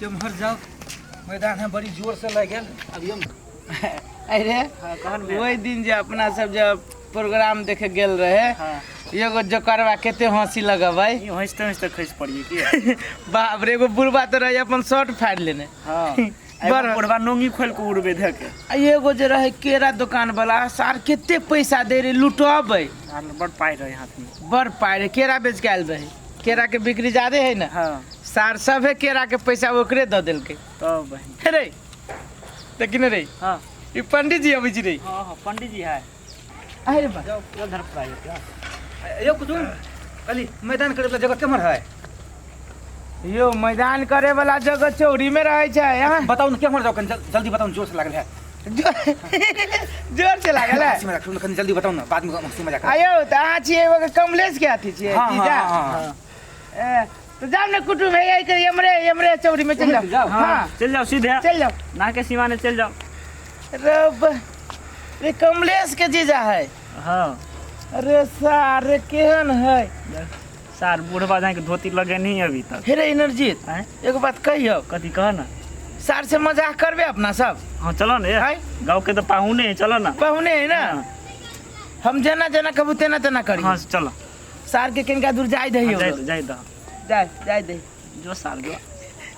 केम्हर जाओ मैदान है बड़ी जोर से लग गया अभी हम अरे वही दिन जो अपना सब जब प्रोग्राम देखे गेल रहे एगो जो करवा केते हंसी लगा भाई हंसते हंसते खस पड़िए की बाप रे एगो बुढ़वा तो रहे अपन शर्ट फाड़ लेने बड़ बुढ़वा नोंगी खोल के उड़बे धके एगो जो रहे केरा दुकान वाला सार केते पैसा दे रे लुटबे बड़ पाई रहे हाथ में बड़ पाई रे केरा बेच के आयल रहे केरा के बिक्री ज्यादा है ना सार सब है केरा के पैसा ओकरे द देल के तब बहन रे देखिन रे हां ई पंडित जी अबै छी रे हां पंडित जी है अरे बा जाओ उधर प्राइवेट यो कुछ कली मैदान करे वाला जगह केम्हर है यो मैदान करे वाला जगह चौरी में रहे छै यहां बताओ ना केम्हर जाओ कन जल्दी बताओ जोर से लागल है जोर से लागल है हंसी मजाक कन जल्दी बताओ ना बाद में हंसी मजाक आयो त आ छिए एगो कमलेश के अथी छिए जीजा तो जाओ ना कुटुम है यही कर हमरे चौरी में चल जाओ हां चल जाओ सीधे चल जाओ ना के सीमा ने चल जाओ रब रे कमलेश के जीजा है हां अरे सारे केहन है सार बुढ़वा जाके धोती लगे नहीं अभी तक हे रे इनरजीत एगो बात कहियो कथी कह ना सार से मजाक करबे अपना सब हां चलो ना गांव के तो पाहुने है चलो ना पाहुने है ना हम जना जना कहबू तेना तेना करी हां चलो सार के किनका दूर जाय दहियो जाय दे जो सार जो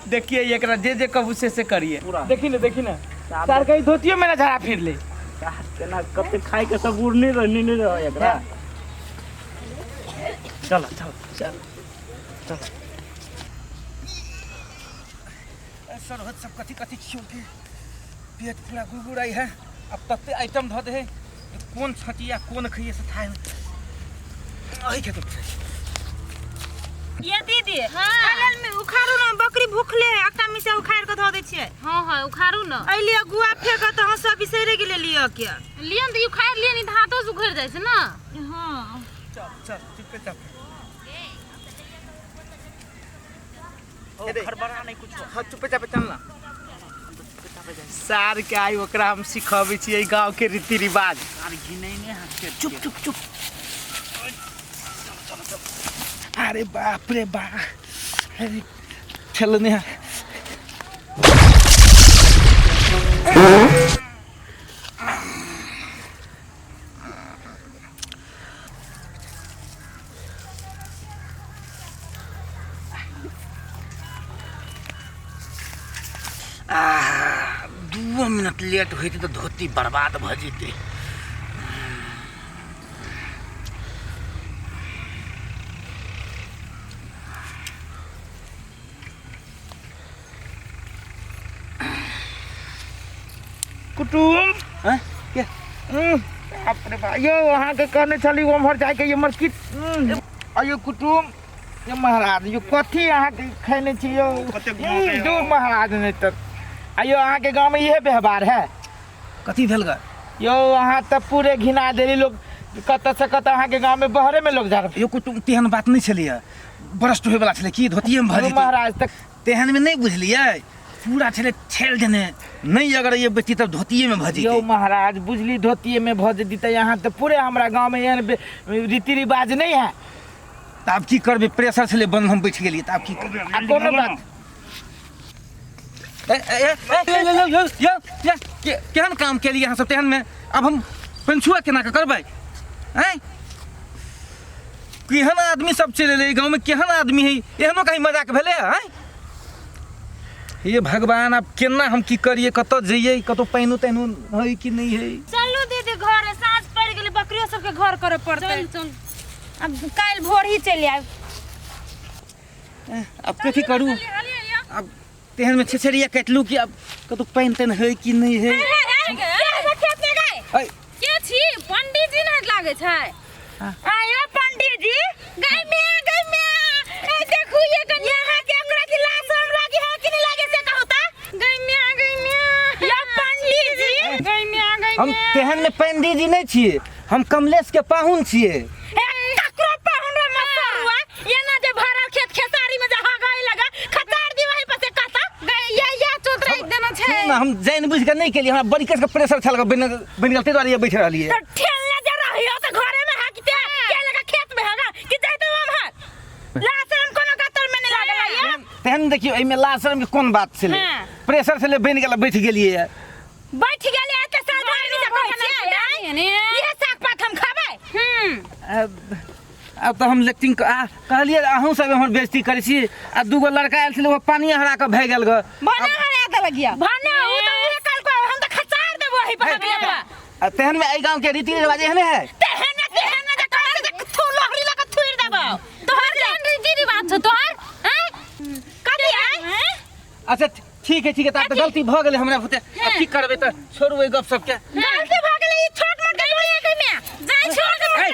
देखिए एकरा जे कहबू से करिए देखी ना सार कहीं धोतियो में ना झड़ा फिर ले केना कते खाए के सब गुड़ नहीं रह एकरा चलो सर सब कथी कथी खियो के पेट पूरा गुड़गुड़ाई है अब तत्ते आइटम धो दे कौन छटिया कौन खइए से थाय आई के तो ये दीदी आनल में उखारू ना बकरी भूखले अक्का में से उखाड़ के धो दे छिए हां उखारू ना अइलिया गुआ फेंक त हम सब बिसरे गेले लियो के लियन त उखाड़ लियन धातो से उखड़ जाय छै ना हां चल चुप खरबरा नहीं कुछ हां चुप चलना सार के आई ओकरा हम सिखाबै छियै गांव के रीति रिवाज सार घिनै ने हाथ के चुप अरे बाप रे बा अरे चलने दो मिनट लेट होती तो धोती बर्बाद भ जेते कुटुम हैं के बाप रे बा यो वहां के कहने चली ओमहर जाके ये मस्किट आयो कुटुम ये महाराज यो कथी अहाँ के खैने छी यो दूर महाराज ने त आयो अहाँ के गांव में ये व्यवहार है कथी भेल ग यो वहां त पूरे घिना देली लोग कत से कत अहाँ के गांव में बहरे में लोग जा रहे यो कुटुम तेहन बात नहीं छलिए बरस्ट होय वाला छले की धोतिए में भ जेते महाराज तक तेहन में नहीं बुझलिए पूरा छले छेल देने नहीं अगर ये बेटी तब धोतिए में भ जेते यो महाराज बुझली धोतिए में भ जेती त यहाँ त पूरे हमरा गांव में एहन रीति रिवाज नहीं है अब की करबे प्रेशर छले बंद हम बैठ गेलिए त अब की करबे कोनो बात केहन काम के लिए यहाँ सब तेहन में अब हम पंछुआ केना के करबै हैं केहन आदमी सब चले ले गांव में केहन आदमी है एहनो कहीं मजाक भेले हैं हे भगवान अब केना हम की करिए कत जइए कतो पैनो तैनो है कि नहीं है चलो दीदी घर साँझ पड़ गेले बकरियो सब के घर करे पड़ते चल अब काल भोर ही चले आब अब कथी करू अब तेहन में छछरिया काटलू कि अब कतो पैन तैन है कि नहीं है खेत में गए के छी पंडित जी न लागे छै आयो पंडित जी गाय में ए देखू ये कन्या है के हमरा जिला सब लागे है कि नहीं लागे से कहता गाय में या पंडित जी गाय में हम तेहन में पंडित जी नहीं छिए हम कमलेश के पाहुन छिए ककरो पाहुन रे मसरुआ ये ना जे भरल खेत खेसारी में जहां गाय लगा खतार दी वहीं पर से कहता गाय या चोतरा एक देना छै हम जान बुझ के नहीं केलिए हमरा बड़ी कस के प्रेशर छल बन गलती द्वारा ये बैठ रहलिए तो ठेलने जा रहियो तो घरे में हाकते के लगा खेत में होगा कि जाय तो हम हाथ लाश हम कोनो कतर में नहीं लागल है तेहन देखियो एमे लाशरम के कोन बात छले हाँ। प्रेशर से ले बन गेला बैठ गेलिए बैठ गेले त साधारण से कहै छियै ये साग पात हम खाबै अब तो हम लेक्टिंग कहलिए अहूँ सब हमर बेइज्जती करै छी आ दूगो लड़का आयल छले वो पानी हरा के भए गेल ग बना हरा दे लगिया बना उ त उहे कल को हम त खचार देबो ही पर तेहन में एहि गांव के रीति रिवाज एहने है तेहन जे तोहर जे थू लहरी लगा थुर देबो तोहर जे रीति रिवाज छ तोहर हैं कथि है अच्छा ठीक है त गलती भ गेलै हमरा बुते अब की करबे त छोड़ू ए गप सब के गलती भ गेलै ई छोट मोट के दुनिया के में जाय छोड़ दे मोट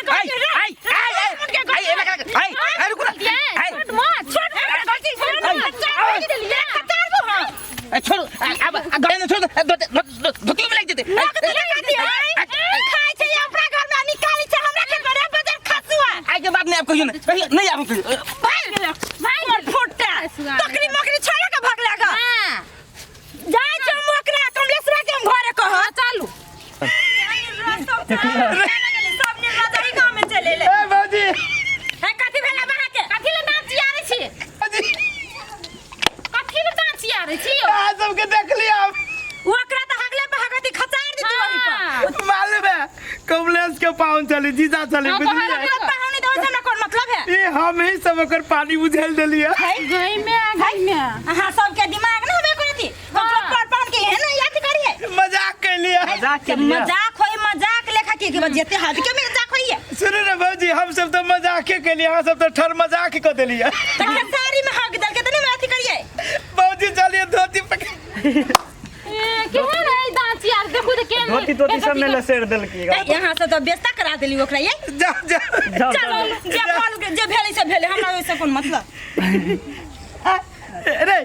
के छोड़ अब गाने छोड़ धोती में लग जेते खाइ छै अपना घर में निकाली छै हमरा के बड़ा बजार खसुआ आइ के बाद नहीं आपको नहीं आबू भाई और फुट्टा तकरी मकरी छोड़ के भाग लगा हां जाय छ मोकरा कमलेश्वर के हम घरे कह चालू सब ने बाजारी गांव में चले ले ए बाजी है कथि भेला बहा के कथि ले दांत चियारे छी कथि ले दांत चियारे छी आ सबके देख लिया ओकरा त हगले भागती खचार दी वही पर मालूम है कमलेश के पाउन चली जीजा चली बुझलिए पाहुनी दो से कोन मतलब है ये हम ही सब ओकर पानी बुझेल देलिए गई में हां सब के दिमाग ना होबे करती हम पर पान के है ना याद करिए मजाक कर लिया मजाक होई मजाक लेखा के जेते हाथ के मजाक होई सुनो ना बाबूजी हम सब तो मजाक के लिए हम सब तो ठर मजाक कर देलिए त खेसारी में हक दल के तने बात करिए बाबूजी चलिए धोती पकड़ केहन है दांत यार देखू त केहन धोती तोती सब ने लसेर देल की यहां से तो बेस्ता करा देली ओकरा ये जा जा चलो जे बोल के जे भेले से भेले हमरा ओइसे कोन मतलब अरे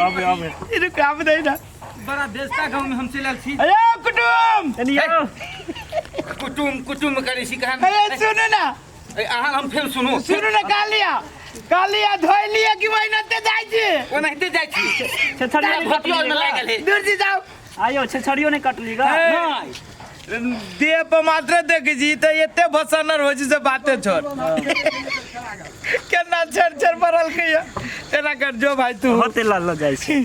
अब इनु काम नहीं ना बड़ा बेस्ता गांव में हम चलल छी अरे कुटुम कुटुम करे छी कहां अरे सुनो ना अहाँ हम फेर सुनो ना कालिया धोइ लिया कि वहीनते जाइ छी ओनाहिते जाइ छी छछड़ियो भटियो में लाग गेल है दूर जी जाओ आयो छछड़ियो नहीं कटली गा देह पर मात्र देख जी तो एते भसनर हो जी से बातें छोड़ केना छड़ छड़ पड़ल के तेरा कर जो भाई तू होते लाल जाय छी